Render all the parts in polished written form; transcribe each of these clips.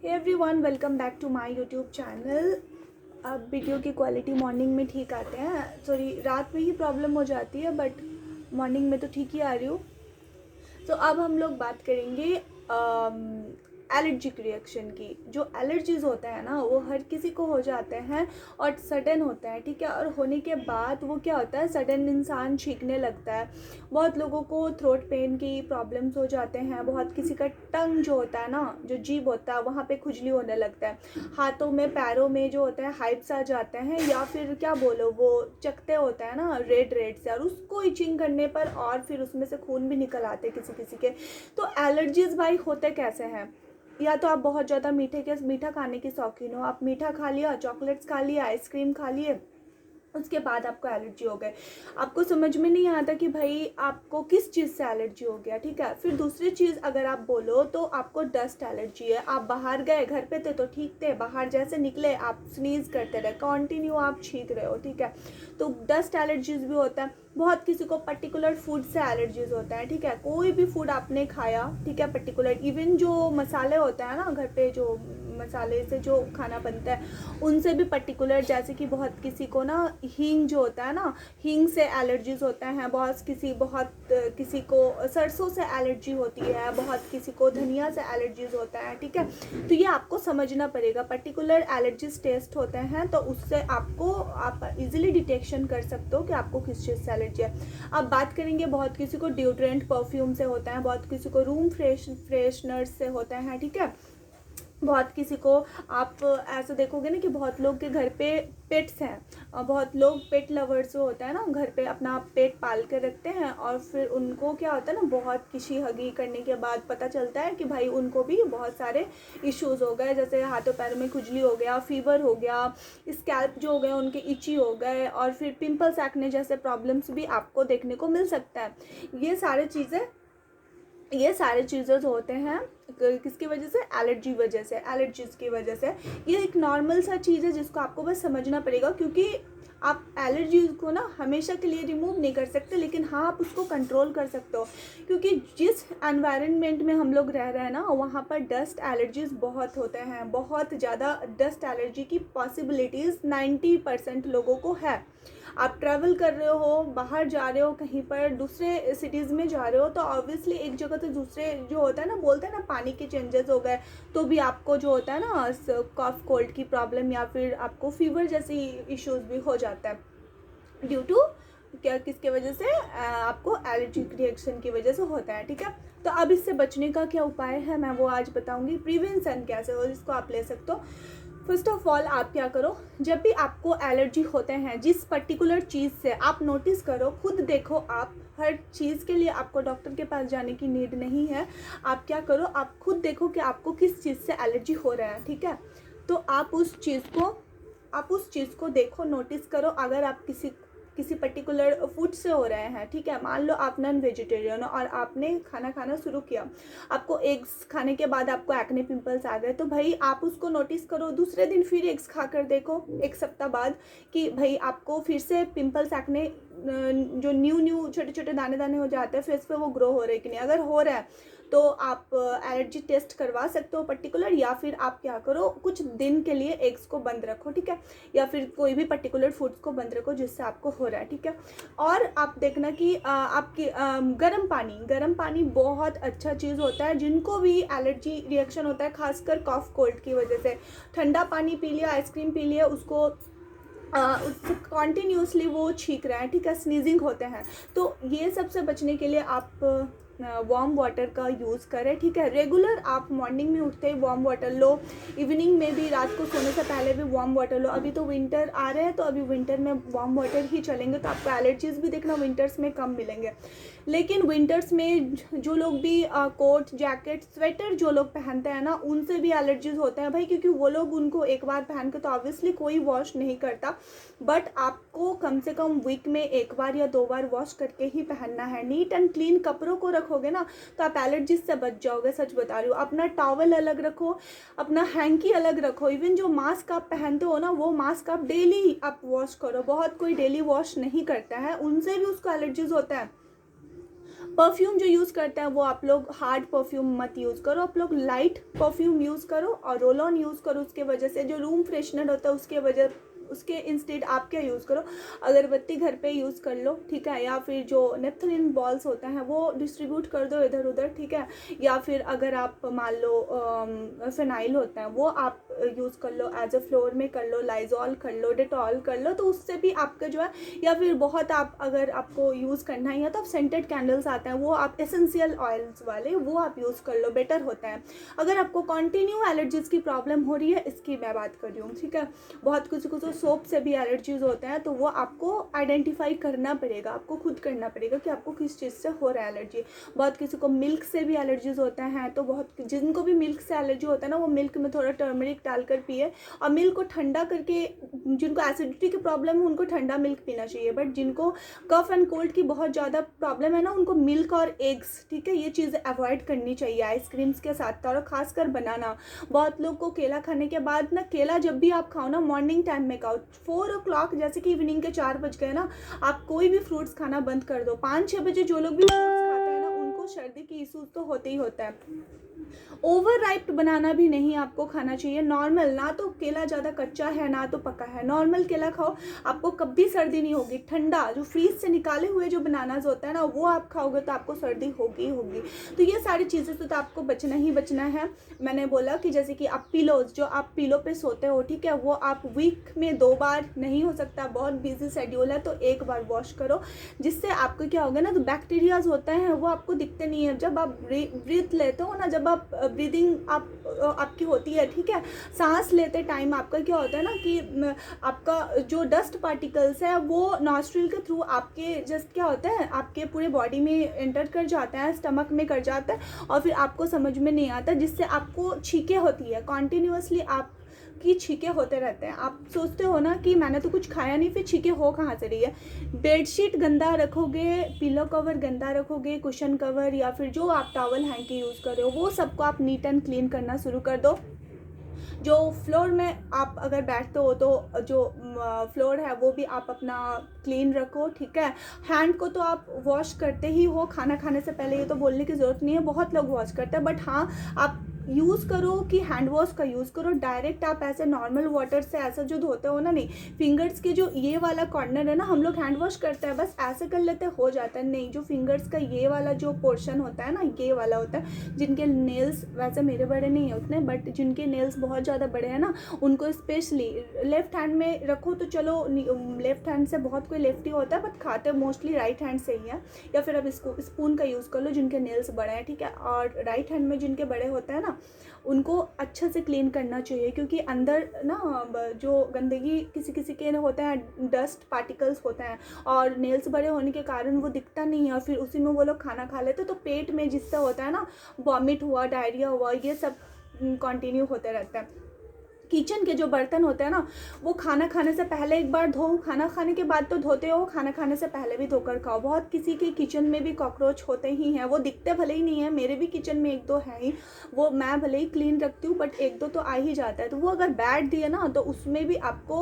Hey everyone, welcome back to my YouTube channel. अब video की quality morning में ठीक आते हैं, सॉरी रात में ही प्रॉब्लम हो जाती है, बट मॉर्निंग में तो ठीक ही आ रही हूँ। तो अब हम लोग बात करेंगे एलर्जिक रिएक्शन की। जो एलर्जीज़ होता है ना, वो हर किसी को हो जाते हैं और सडन होता है, ठीक है। और होने के बाद वो क्या होता है, सडन इंसान छींकने लगता है। बहुत लोगों को थ्रोट पेन की प्रॉब्लम्स हो जाते हैं। बहुत किसी का टंग जो होता है ना, जो जीभ होता है, वहाँ पे खुजली होने लगता है। हाथों में पैरों में जो होता है हाइप्स आ जाते हैं, या फिर क्या बोलो, वो चकते होता है ना रेड रेड से, और उसको इचिंग करने पर और फिर उसमें से खून भी निकल आते हैं किसी किसी के। तो एलर्जीज़ भाई होते कैसे हैं? या तो आप बहुत ज़्यादा मीठा खाने की शौकीन हो, आप मीठा खा लिया, चॉकलेट्स खा लिया, आइसक्रीम खा लिए, उसके बाद आपको एलर्जी हो गई। आपको समझ में नहीं आता कि भाई आपको किस चीज़ से एलर्जी हो गया, ठीक है। फिर दूसरी चीज़ अगर आप बोलो तो आपको डस्ट एलर्जी है। आप बाहर गए, घर पे थे तो ठीक थे, बाहर जैसे निकले आप स्नीज करते रहे, कंटिन्यू आप छींक रहे हो, ठीक है। तो डस्ट एलर्जीज भी होता है। बहुत किसी को पर्टिकुलर फूड से एलर्जीज होता है, ठीक है। कोई भी फूड आपने खाया, ठीक है, पर्टिकुलर, इवन जो मसाले होते हैं ना, घर पे जो मसाले से जो खाना बनता है उनसे भी पर्टिकुलर, जैसे कि बहुत किसी को ना हींग जो होता है ना, हींग से एलर्जीज होते हैं। बहुत किसी को सरसों से एलर्जी होती है, बहुत किसी को धनिया से एलर्जीज होता है, ठीक है। तो ये आपको समझना पड़ेगा। पर्टिकुलर एलर्जीज टेस्ट होते हैं, तो उससे आप इजीली डिटेक्शन कर सकते हो कि आपको किस चीज़ से एलर्जी है। अब बात करेंगे, बहुत किसी को डिओड्रेंट परफ्यूम से होता है, बहुत किसी को रूम फ्रेशनर से होता है, ठीक है। बहुत किसी को आप ऐसा देखोगे ना कि बहुत लोग के घर पे पेट्स हैं। बहुत लोग पेट लवर्स जो होता है ना, घर पे अपना पेट पाल कर रखते हैं, और फिर उनको क्या होता है ना, बहुत किसी हगी करने के बाद पता चलता है कि भाई उनको भी बहुत सारे इश्यूज़ हो गए, जैसे हाथों पैरों में खुजली हो गया, फीवर हो गया, स्कैल्प जो हो गए उनके इची हो गए, और फिर पिंपल्स एक्ने जैसे प्रॉब्लम्स भी आपको देखने को मिल सकता है। ये सारे चीज़ें जो होते हैं किसकी वजह से, एलर्जीज़ की वजह से। ये एक नॉर्मल सा चीज़ है जिसको आपको बस समझना पड़ेगा, क्योंकि आप एलर्जीज़ को ना हमेशा के लिए रिमूव नहीं कर सकते, लेकिन हाँ आप उसको कंट्रोल कर सकते हो। क्योंकि जिस एनवायरनमेंट में हम लोग रह रहे हैं ना, वहाँ पर डस्ट एलर्जीज़ बहुत होते हैं। बहुत ज़्यादा डस्ट एलर्जी की पॉसिबिलिटीज़ 90% लोगों को है। आप ट्रैवल कर रहे हो, बाहर जा रहे हो, कहीं पर दूसरे सिटीज़ में जा रहे हो, तो ऑब्वियसली एक जगह से दूसरे जो होता है ना, बोलते हैं ना पानी के चेंजेस हो गए, तो भी आपको जो होता है ना कॉफ कोल्ड की प्रॉब्लम, या फिर आपको फीवर जैसी इश्यूज़ भी हो जाता है ड्यू टू क्या, किसके वजह से, आपको एलर्जिक रिएक्शन की वजह से होता है, ठीक है। तो अब इससे बचने का क्या उपाय है, मैं वो आज बताऊंगी। प्रिवेंशन कैसे हो, जिसको आप ले सकते हो। फर्स्ट ऑफ ऑल आप क्या करो, जब भी आपको एलर्जी होते हैं जिस पर्टिकुलर चीज़ से, आप नोटिस करो, खुद देखो। आप हर चीज़ के लिए आपको डॉक्टर के पास जाने की नीड नहीं है। आप क्या करो, आप खुद देखो कि आपको किस चीज़ से एलर्जी हो रहा है, ठीक है। तो आप उस चीज़ को देखो, नोटिस करो। अगर आप किसी पर्टिकुलर फूड से हो रहे हैं, ठीक है। मान लो आप नॉन वेजिटेरियन हो और आपने खाना खाना शुरू किया, आपको एग्स खाने के बाद आपको एक्ने पिंपल्स आ गए, तो भाई आप उसको नोटिस करो। दूसरे दिन फिर एग्स खा कर देखो, एक सप्ताह बाद, कि भाई आपको फिर से पिंपल्स एक्ने जो न्यू छोटे छोटे दाने दाने हो जाते हैं फेस पे, वो ग्रो हो रहे कि नहीं। अगर हो रहा है तो आप एलर्जी टेस्ट करवा सकते हो पर्टिकुलर, या फिर आप क्या करो, कुछ दिन के लिए एग्स को बंद रखो, ठीक है। या फिर कोई भी पर्टिकुलर फूड्स को बंद रखो जिससे आपको हो रहा है, ठीक है। और आप देखना कि आपकी गर्म पानी बहुत अच्छा चीज़ होता है। जिनको भी एलर्जी रिएक्शन होता है, खासकर कॉफ कोल्ड की वजह से, ठंडा पानी पी लिया, आइसक्रीम पी लिया, उससे कॉन्टीन्यूसली वो छींक रहे हैं, ठीक है, स्नीजिंग होते हैं। तो ये सबसे बचने के लिए आप वार्म वाटर का यूज़ करें, ठीक है। रेगुलर आप मॉर्निंग में उठते ही वार्म वाटर लो, इवनिंग में भी, रात को सोने से पहले भी वार्म वाटर लो। अभी तो विंटर आ रहे हैं, तो अभी विंटर में वार्म वाटर ही चलेंगे, तो आपको एलर्जीज़ भी देखना विंटर्स में कम मिलेंगे। लेकिन विंटर्स में जो लोग भी कोट, जैकेट, स्वेटर जो लोग पहनते हैं ना, उनसे भी एलर्जीज होते हैं भाई, क्योंकि वो लोग उनको एक बार पहन के तो ऑब्वियसली कोई वॉश नहीं करता, बट आपको कम से कम वीक में एक बार या 2 बार वॉश करके ही पहनना है। नीट एंड क्लीन कपड़ों को रखोगे ना, तो आप एलर्जीज से बच जाओगे, सच बता रही हूँ। अपना टॉवल अलग रखो, अपना हैंकी अलग रखो। इवन जो मास्क आप पहनते हो ना, वो मास्क आप डेली आप वॉश करो। बहुत कोई डेली वॉश नहीं करता है, उनसे भी उसको एलर्जीज होता है। परफ्यूम जो यूज़ करते हैं वो आप लोग हार्ड परफ्यूम मत यूज़ करो, आप लोग लाइट परफ्यूम यूज़ करो और रोल ऑन यूज़ करो। उसके वजह से जो रूम फ्रेशनर होता है उसके इंस्टेड आप क्या यूज़ करो, अगरबत्ती घर पे यूज़ कर लो, ठीक है, या फिर जो नेफ्थलीन बॉल्स होते हैं वो डिस्ट्रीब्यूट कर दो इधर उधर, ठीक है, या फिर अगर आप मान लो फिनाइल होता है वो आप यूज़ कर लो, एज अ फ्लोर में कर लो, लाइजॉल कर लो, डेटॉल कर लो, तो उससे भी आपका जो है, या फिर बहुत आप अगर आपको यूज़ करना ही है तो आप सेंटेड कैंडल्स आते हैं वो आप एसेंशियल ऑयल्स वाले वो आप यूज़ कर लो, बेटर होता है। अगर आपको कॉन्टिन्यू एलर्जीज़ की प्रॉब्लम हो रही है, इसकी मैं बात कर रही हूँ, ठीक है, बहुत कुछ कुछ सोप से भी एलर्जीज होते हैं, तो वो आपको आइडेंटिफाई करना पड़ेगा, आपको खुद करना पड़ेगा कि आपको किस चीज़ से हो रहा है एलर्जी। बहुत किसी को मिल्क से भी एलर्जीज होते हैं, तो बहुत जिनको भी मिल्क से एलर्जी होता है ना वो मिल्क में थोड़ा टर्मरिक डालकर पिए, और मिल्क को ठंडा करके, जिनको एसिडिटी की प्रॉब्लम है उनको ठंडा मिल्क पीना चाहिए, बट जिनको कफ एंड कोल्ड की बहुत ज़्यादा प्रॉब्लम है ना उनको मिल्क और एग्स, ठीक है, ये चीज़ें अवॉइड करनी चाहिए आइसक्रीम्स के साथ, और खासकर बनाना। बहुत लोग को केला खाने के बाद ना, केला जब भी आप खाओ ना मॉर्निंग टाइम में खाओ, 4 o'clock जैसे कि इवनिंग के 4 बज गए ना, आप कोई भी फ्रूट्स खाना बंद कर दो। 5-6 बजे जो लोग भी फ्रूट्स खाते हैं ना उनको सर्दी की इशूज तो होते ही होता है। ओवर राइप्ड बनाना भी नहीं आपको खाना चाहिए, नॉर्मल, ना तो केला ज़्यादा कच्चा है ना तो पका है, नॉर्मल केला खाओ, आपको कभी सर्दी नहीं होगी। ठंडा जो फ्रीज से निकाले हुए जो बनानाज होता है ना वो आप खाओगे तो आपको सर्दी होगी होगी। तो ये सारी चीज़ें से तो आपको बचना ही बचना है। मैंने बोला कि जैसे कि आप पिलोज, जो आप पिलो पे सोते हो, ठीक है, वो आप वीक में 2 बार, नहीं हो सकता बहुत बिजी शेड्यूल है तो 1 बार वॉश करो, जिससे आपको क्या होगा ना, तो बैक्टीरियाज होते हैं वो आपको दिखते नहीं है। जब आप ब्रीथ लेते हो ना, जब आप ब्रीदिंग आपकी होती है, ठीक है, सांस लेते टाइम आपका क्या होता है ना कि आपका जो डस्ट पार्टिकल्स है वो नॉस्ट्रिल के थ्रू आपके जस्ट क्या होता है आपके पूरे बॉडी में एंटर कर जाता है, स्टमक में कर जाता है, और फिर आपको समझ में नहीं आता, जिससे आपको छींकें होती है, कॉन्टिन्यूसली आप की छींकें होते रहते हैं। आप सोचते हो ना कि मैंने तो कुछ खाया नहीं, फिर छींकें हो कहाँ से रही है। बेडशीट गंदा रखोगे, पिलो कवर गंदा रखोगे, कुशन कवर या फिर जो आप टॉवल हैंकी यूज़ कर रहे हो वो सबको आप नीट एंड क्लीन करना शुरू कर दो। जो फ्लोर में आप अगर बैठते हो तो जो फ्लोर है वो भी आप अपना क्लीन रखो, ठीक है। हैंड को तो आप वॉश करते ही हो खाना खाने से पहले, ये तो बोलने की ज़रूरत नहीं है, बहुत लोग वॉश करते हैं, बट हाँ आप यूज़ करो कि हैंड वॉश का यूज़ करो। डायरेक्ट आप ऐसे नॉर्मल वाटर से ऐसा जो धोते हो ना, नहीं, फिंगर्स के जो ये वाला कॉर्नर है ना, हम लोग हैंड वॉश करते हैं बस ऐसे कर लेते हो जाता है, नहीं, जो फिंगर्स का ये वाला जो पोर्शन होता है ना, ये वाला होता है, जिनके नेल्स, वैसे मेरे बड़े नहीं है उतने, बट जिनके नेल्स बहुत ज़्यादा बड़े हैं ना उनको स्पेशली लेफ्ट हैंड में रखो, तो चलो लेफ्ट हैंड से बहुत कोई लेफ्टी होता है, बट खाते मोस्टली राइट हैंड से ही है, या फिर अब इसको स्पून का यूज़ कर लो जिनके नेल्स बड़े हैं, ठीक है। और राइट हैंड में जिनके बड़े होते हैं ना उनको अच्छे से क्लीन करना चाहिए, क्योंकि अंदर ना जो गंदगी किसी किसी के होते हैं, डस्ट पार्टिकल्स होते हैं, और नेल्स बड़े होने के कारण वो दिखता नहीं है, और फिर उसी में वो लोग खाना खा लेते, तो पेट में जिससे होता है ना वॉमिट हुआ, डायरिया हुआ, ये सब कंटिन्यू होते रहता है। किचन के जो बर्तन होते हैं ना वो खाना खाने से पहले एक बार धो, खाना खाने के बाद तो धोते हो, खाना खाने से पहले भी धोकर खाओ। बहुत किसी के किचन में भी कॉकरोच होते ही हैं, वो दिखते भले ही नहीं है, मेरे भी किचन में 1-2 हैं ही, वो मैं भले ही क्लीन रखती हूँ बट 1-2 तो आ ही जाता है, तो वो अगर बैठ दिए ना तो उसमें भी आपको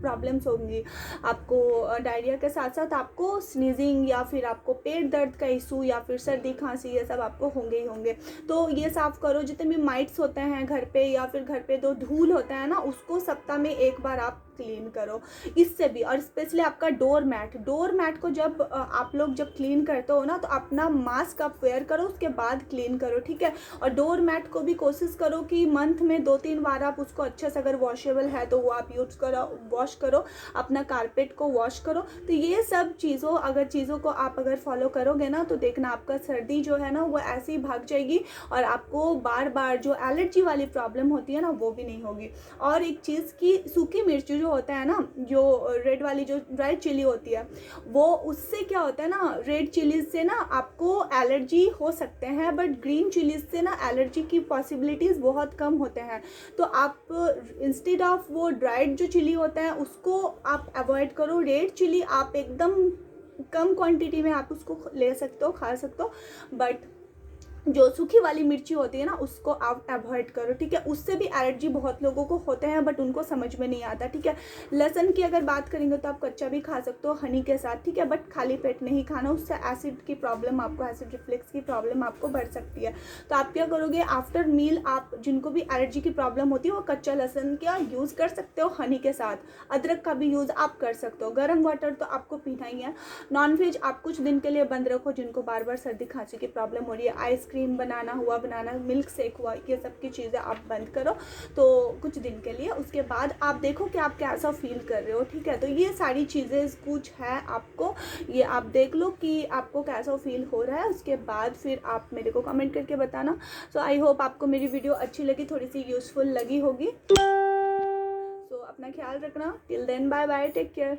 प्रॉब्लम्स होंगी, आपको डायरिया के साथ साथ आपको स्नीजिंग या फिर आपको पेट दर्द का इशू या फिर सर्दी खांसी ये सब आपको होंगे ही होंगे। तो ये साफ़ करो, जितने भी माइट्स होते हैं घर पे या फिर घर पे जो धूल होता है ना उसको सप्ताह में 1 बार आप क्लीन करो, इससे भी। और स्पेशली आपका डोर मैट को जब आप लोग जब क्लीन करते हो ना तो अपना मास्क आप वेयर करो, उसके बाद क्लीन करो, ठीक है। और डोर मैट को भी कोशिश करो कि मंथ में 2-3 बार आप उसको अच्छे से, अगर वॉशेबल है तो वो आप यूज़ करो, वॉश करो, अपना कारपेट को वॉश करो। तो ये सब चीज़ों को आप अगर फॉलो करोगे ना तो देखना आपका सर्दी जो है ना वो ऐसे ही भाग जाएगी, और आपको बार बार जो एलर्जी वाली प्रॉब्लम होती है ना वो भी नहीं होगी। और एक चीज़ की सूखी मिर्च जो होता है ना, जो रेड वाली जो ड्राई चिली होती है, वो उससे क्या होता है ना, रेड चिलीज से ना आपको एलर्जी हो सकते हैं, बट ग्रीन चिलीज से ना एलर्जी की पॉसिबिलिटीज़ बहुत कम होते हैं। तो आप इंस्टेड ऑफ वो ड्राइड जो चिली होता है उसको आप अवॉइड करो, रेड चिली आप एकदम कम क्वांटिटी में आप उसको ले सकते हो, खा सकते हो, बट जो सूखी वाली मिर्ची होती है ना उसको आप अवॉइड करो, ठीक है। उससे भी एलर्जी बहुत लोगों को होते हैं बट उनको समझ में नहीं आता, ठीक है। लहसुन की अगर बात करेंगे तो आप कच्चा भी खा सकते हो हनी के साथ, ठीक है, बट खाली पेट नहीं खाना, उससे एसिड की प्रॉब्लम आपको, एसिड रिफ्लेक्स की प्रॉब्लम आपको बढ़ सकती है। तो आप क्या करोगे, आफ्टर मील आप जिनको भी एलर्जी की प्रॉब्लम होती है वो कच्चा लहसुन का यूज़ कर सकते हो हनी के साथ, अदरक का भी यूज़ आप कर सकते हो। गर्म वाटर तो आपको पीना ही है। नॉनवेज आप कुछ दिन के लिए बंद रखो, जिनको बार बार सर्दी खांसी की प्रॉब्लम हो रही है, आइसक्रीम बनाना हुआ, बनाना मिल्क शेक हुआ, ये सब की चीज़ें आप बंद करो तो कुछ दिन के लिए। उसके बाद आप देखो कि आप कैसा फील कर रहे हो, ठीक है। तो ये सारी चीज़ें कुछ है आपको, ये आप देख लो कि आपको कैसा फील हो रहा है। उसके बाद फिर आप मेरे को कमेंट करके बताना। सो आई होप आपको मेरी वीडियो अच्छी लगी, थोड़ी सी यूज़फुल लगी होगी। सो अपना ख्याल रखना। Till then bye bye, take care.